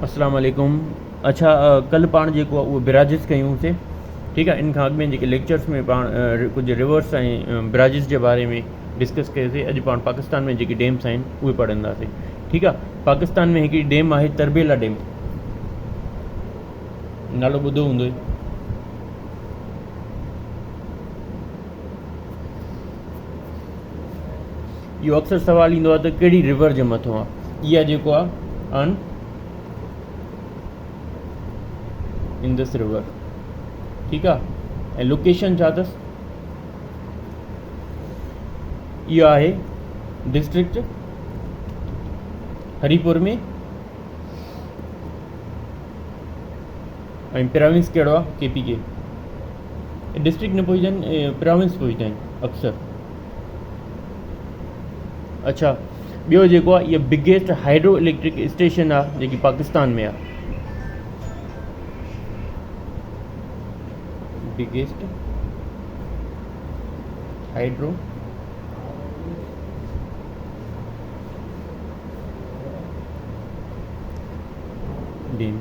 अस्सलाम वालेकुम। अच्छा, कल पाण जेको आहे उहो ब्राजिस कयूंसीं। ठीकु आहे। इन खां अॻु में जेके लेक्चर्स में पाण कुझु रिवर्स ऐं ब्राजिस जे बारे में डिस्कस कयोसीं। अॼु पाण पाकिस्तान में जेकी डेम्स आहिनि उहे पढ़ंदासीं। ठीकु आहे। पाकिस्तान में हिकिड़ी डेम आहे तरबेला डेम, नालो ॿुधो हूंदो। इहो अक्सर सुवालु ईंदो आहे त कहिड़ी रिवर जे मथां आहे। इहा जेको आहे इंदस रिवर। ठीकु आहे। ऐं लोकेशन छा अथसि, इहो आहे डिस्ट्रिक्ट हरीपुर में। ऐं प्रोविंस कहिड़ो आहे, KPK। डिस्ट्रिक्ट न पुछंदा आहिनि, प्रोविंस पुछंदा आहिनि अक्सर। अच्छा, ॿियो जेको आहे, इहा बिगेस्ट हाइड्रो इलेक्ट्रिक स्टेशन आहे जेकी पाकिस्तान में आहे। Biggest hydro dam.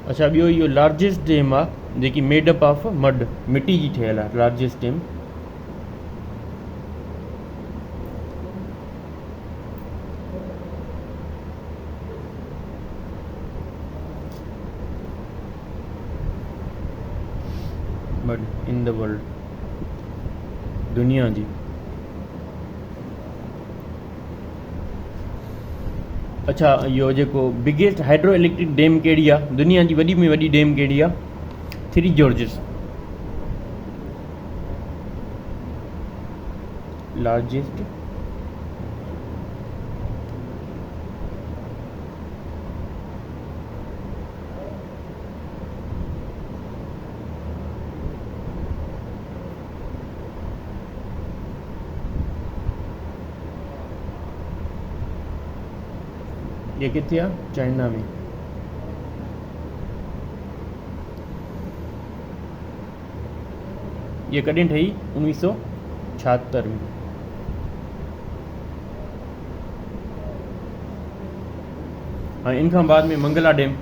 अच्छा, ॿियो इहो लार्जेस्ट डेम आहे जेकी मेडअप ऑफ मड, मिटी जी ठहियल आहे। Largest dam made in the world, दुनिया जी। अच्छा, इहो जेको बिगेस्ट हाइड्रो इलेक्ट्रिक डेम कहिड़ी आहे, दुनिया जी वॾी में वॾी डेम कहिड़ी आहे? 3 जॉर्जिस। लार्जेस्ट ये किथे आहे? चाइना में। ये कॾहिं ठही? 1976 में। ऐं इन खां बाद में मंगला डेम।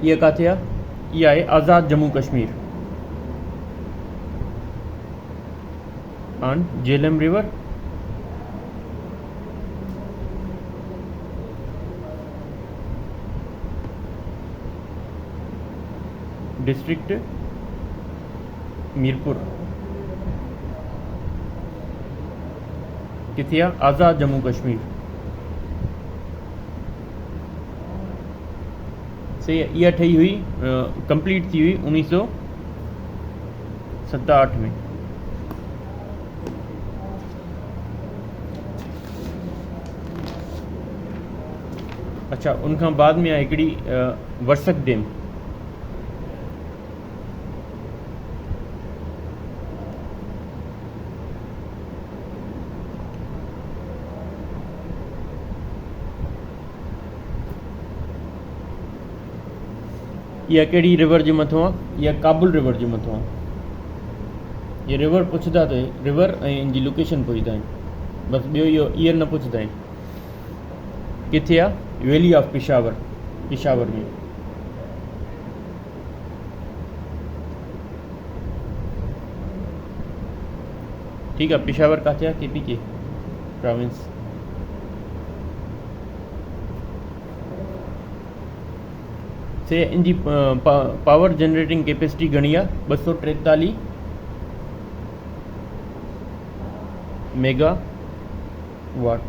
इहा किथे आहे? इहा आहे Azad Jammu Kashmir on Jhelum river. District Mirpur. किथे आहे? आज़ाद जम्मू कश्मीर। सही है। इहा ठही हुई, कंप्लीट थी हुई 1987 में। अच्छा, उनखां बाद में आहे हिकिड़ी वर्सक डेम। इहा कहिड़ी रिवर जे मथां आहे? इहा काबुल रिवर जे मथां आहे। ये रिवर पुछदा त रिवर ऐं इनजी लोकेशन पुछदा आहिनि, बसि ॿियो इहो ईयर न पुछदा आहिनि। किथे आहे? वैली ऑफ पिशावर, पिशावर में। ठीक है। पिशावर किथे आहे? KPK province. से इनजी पावर जनरेटिंग कैपेसिटी घणी आहे? 243 मेगा वाट।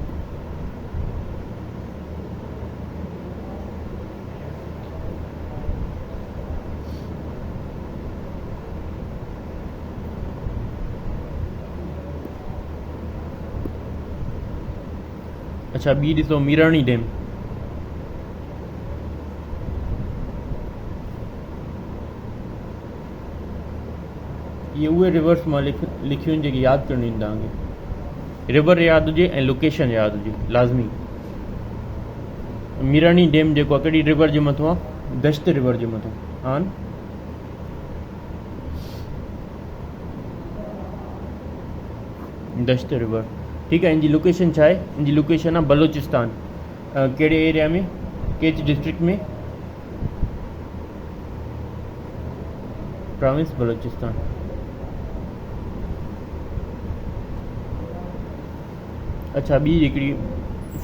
अच्छा, ॿी ॾिसो मीराणी डैम। ये उहे रिवर्स मां लिखियूं आहिनि जेके यादि करणियूं आहिनि तव्हांखे। रिवर यादि हुजे ऐं लोकेशन यादि हुजे लाज़मी। मीरानी डैम जेको आहे कहिड़ी रिवर जे मथां आहे? दश्त रिवर जे मथां हा न। दश्त रिवर ठीकु आहे। इन जी लोकेशन छा आहे? इन जी लोकेशन आहे बलोचिस्तान। कहिड़े एरिया में? केच डिस्ट्रिक्ट में? प्रोविंस बलोचिस्तान। अच्छा ॿी हिकिड़ी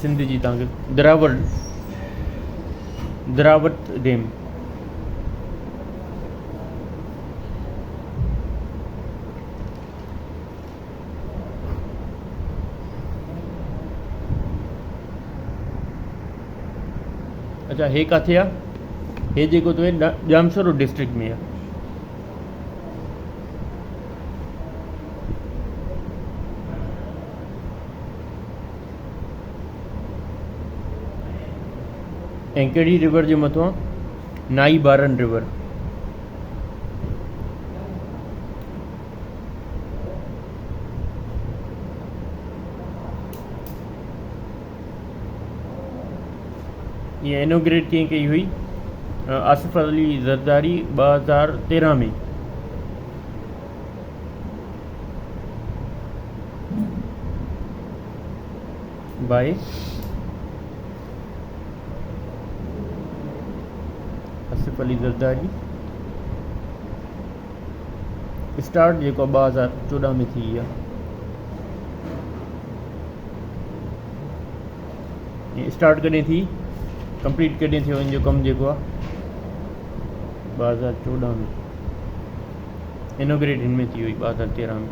सिंध जी तव्हांखे द्रावट डैम। अच्छा हे किथे आहे? हे जेको अथव जामसरो डिस्ट्रिक्ट में आहे। ऐं कहिड़ी रिवर जे मथां? नाई बारन रिवर। ये इनोग्रेट कीअं कई हुई? आसिफ अली ज़रदारी 2013 में। बाय आसिफ अली ज़रदारी। स्टार्ट जेको 2014 में थी आहे। स्टार्ट कॾहिं थी? कंप्लीट कॾहिं थियो इन जो कमु जेको आहे? 2014 में। इनोग्रेट हिन में थी हुई 2013 में।